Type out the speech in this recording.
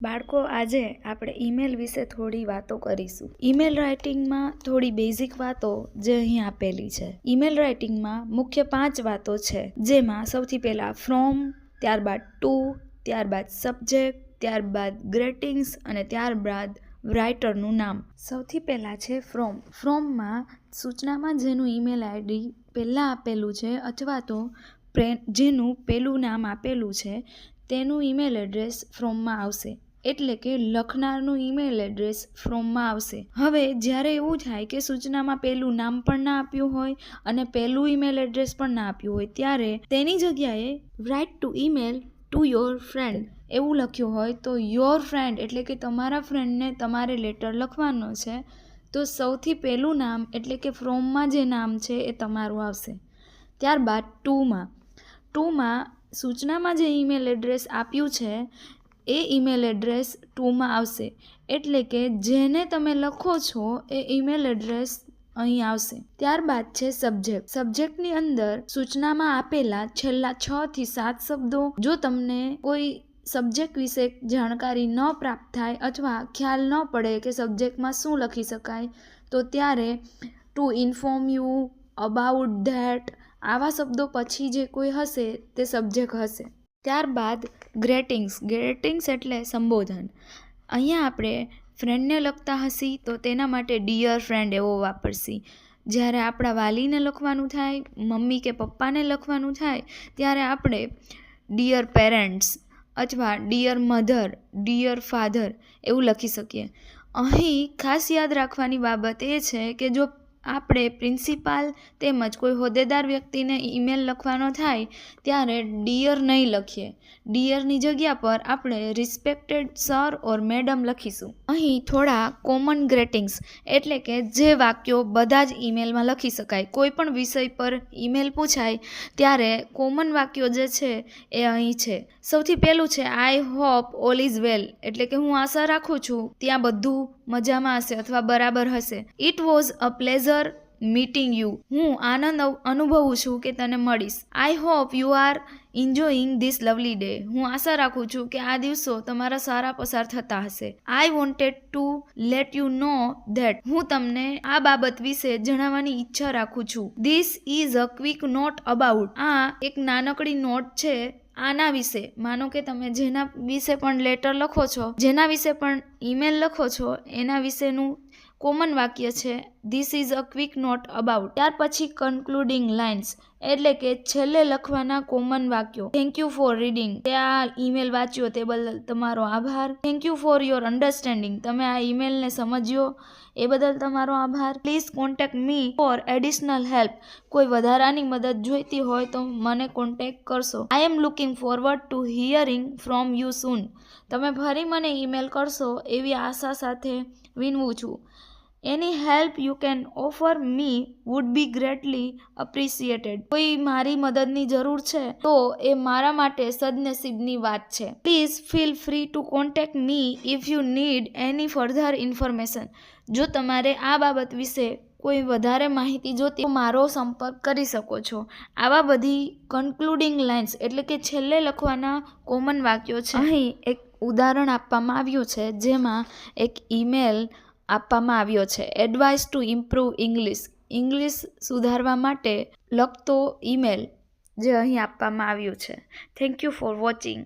બાળકો, આજે આપણે ઈમેલ વિશે થોડી વાતો કરીશું. ઈમેલ રાઇટિંગમાં થોડી બેઝિક વાતો જે અહીં આપેલી છે. ઈમેલ રાઇટિંગમાં મુખ્ય 5 વાતો છે, જેમાં સૌથી પહેલા ફ્રોમ, ત્યારબાદ ટુ, ત્યારબાદ સબ્જેક્ટ, ત્યારબાદ ગ્રેટિંગ્સ અને ત્યારબાદ રાઇટરનું નામ. સૌથી પહેલા છે ફ્રોમ. ફ્રોમમાં સૂચનામાં જેનું ઈમેલ આઈડી પહેલાં આપેલું છે અથવા તો જેનું પેલું નામ આપેલું છે તેનું ઈમેલ એડ્રેસ ફ્રોમમાં આવશે. એટલે કે લખનારનું ઈમેલ એડ્રેસ ફ્રોમમાં આવશે. હવે જ્યારે એવું થાય કે સૂચનામાં પેલું નામ પણ ના આપ્યું હોય અને પેલું ઈમેલ એડ્રેસ પણ ના આપ્યું હોય, ત્યારે તેની જગ્યાએ write to email to your friend એવું લખ્યું હોય તો યોર ફ્રેન્ડ એટલે કે તમારા ફ્રેન્ડને તમારે લેટર લખવાનો છે, તો સૌથી પહેલું નામ એટલે કે ફ્રોમમાં જે નામ છે એ તમારું આવશે. ત્યારબાદ ટુમાં સૂચનામાં જે ઈમેલ એડ્રેસ આપ્યું છે એ ઈમેલ એડ્રેસ ટુમાં આવશે. એટલે કે જેને તમે લખો છો એ ઈમેલ એડ્રેસ અહીં આવશે. ત્યારબાદ છે સબ્જેક્ટ. સબ્જેક્ટની અંદર સૂચનામાં આપેલા છેલ્લા 6 થી 7 શબ્દો. જો તમને કોઈ સબ્જેક્ટ વિશે જાણકારી ન પ્રાપ્ત થાય અથવા ખ્યાલ ન પડે કે સબ્જેક્ટમાં શું લખી શકાય, તો ત્યારે two inform you, about that આવા શબ્દો પછી જે કોઈ હશે તે સબ્જેક્ટ હશે. ત્યારબાદ ગ્રેટિંગ્સ એટલે સંબોધન. અહીંયા આપણે ફ્રેન્ડને લખતા હશી તો તેના માટે ડિયર ફ્રેન્ડ એવો વાપરશી. જ્યારે આપણા વાલીને લખવાનું થાય, મમ્મી કે પપ્પાને લખવાનું થાય, ત્યારે આપણે ડિયર પેરેન્ટ્સ અથવા ડિયર મધર, ડિયર ફાધર એવું લખી શકીએ. અહીં ખાસ યાદ રાખવાની બાબત એ છે કે જો આપણે પ્રિન્સિપાલ તેમજ કોઈ હોદ્દેદાર વ્યક્તિને ઈમેલ લખવાનો થાય ત્યારે ડિયર નહીં લખીએ. ડિયરની જગ્યા પર આપણે રિસ્પેક્ટેડ સર ઓર મેડમ લખીશું. અહીં થોડા કોમન ગ્રેટિંગ્સ એટલે કે જે વાક્યો બધા જ ઈમેલમાં લખી શકાય. કોઈ પણ વિષય પર ઈમેલ પૂછાય ત્યારે કોમન વાક્યો જે છે એ અહીં છે. સૌથી પહેલું છે I hope all is well એટલે કે હું આશા રાખું છું ત્યાં બધું મજામાં હશે અથવા બરાબર હશે. It was a pleasure meeting you હું આનંદ અનુભવું છું કે તને મળીશ. I hope you are enjoying this lovely day હું આશા રાખું છું કે આ દિવસો તમારા સારા પસાર થતા હશે. I wanted to let you know that હું તમને આ બાબત વિશે જણાવવાની ઈચ્છા રાખું છું. This is a quick note about આ એક નાનકડી નોટ છે આના વિશે. માનો કે તમે જેના વિશે પણ લેટર લખો છો, જેના વિશે પણ ઈમેલ લખો છો, એના વિશેનું કોમન વાક્ય છે this is a quick note about. ત્યાર પછી કન્ક્લુડિંગ લાઇન્સ એટલે કે છેલ્લે લખવાના કોમન વાક્યો. થેન્ક યુ ફોર રીડિંગ તે આ ઈમેલ વાંચ્યો તે બદલ તમારો આભાર. Thank you for your understanding તમે આ ઈમેલને સમજ્યો એ બદલ તમારો આભાર. Please contact me for additional help કોઈ વધારાની મદદ જોઈતી હોય તો મને કોન્ટેક્ટ કરશો. I am looking forward to hearing from you soon તમે ફરી મને ઈમેલ કરશો એવી આશા સાથે વિનવું છું. Any help you can offer me would be greatly appreciated કોઈ મારી મદદની જરૂર છે તો એ મારા માટે સદનસીબની વાત છે. Please feel free two contact me if you need any further information જો તમારે આ બાબત વિશે કોઈ વધારે માહિતી જોતી તો મારો સંપર્ક કરી શકો છો. આવા બધી કન્ક્લુડિંગ લાઇન્સ એટલે કે છેલ્લે લખવાના કોમન વાક્યો છે. અહીં એક ઉદાહરણ આપવામાં આવ્યું છે જેમાં એક ઈમેલ આપવામાં આવ્યો છે એડવાઇસ ટુ ઇમ્પ્રૂવ ઇંગ્લિશ સુધારવા માટે લખતો ઈમેલ જે અહીં આપવામાં આવ્યું છે. Thank you for watching.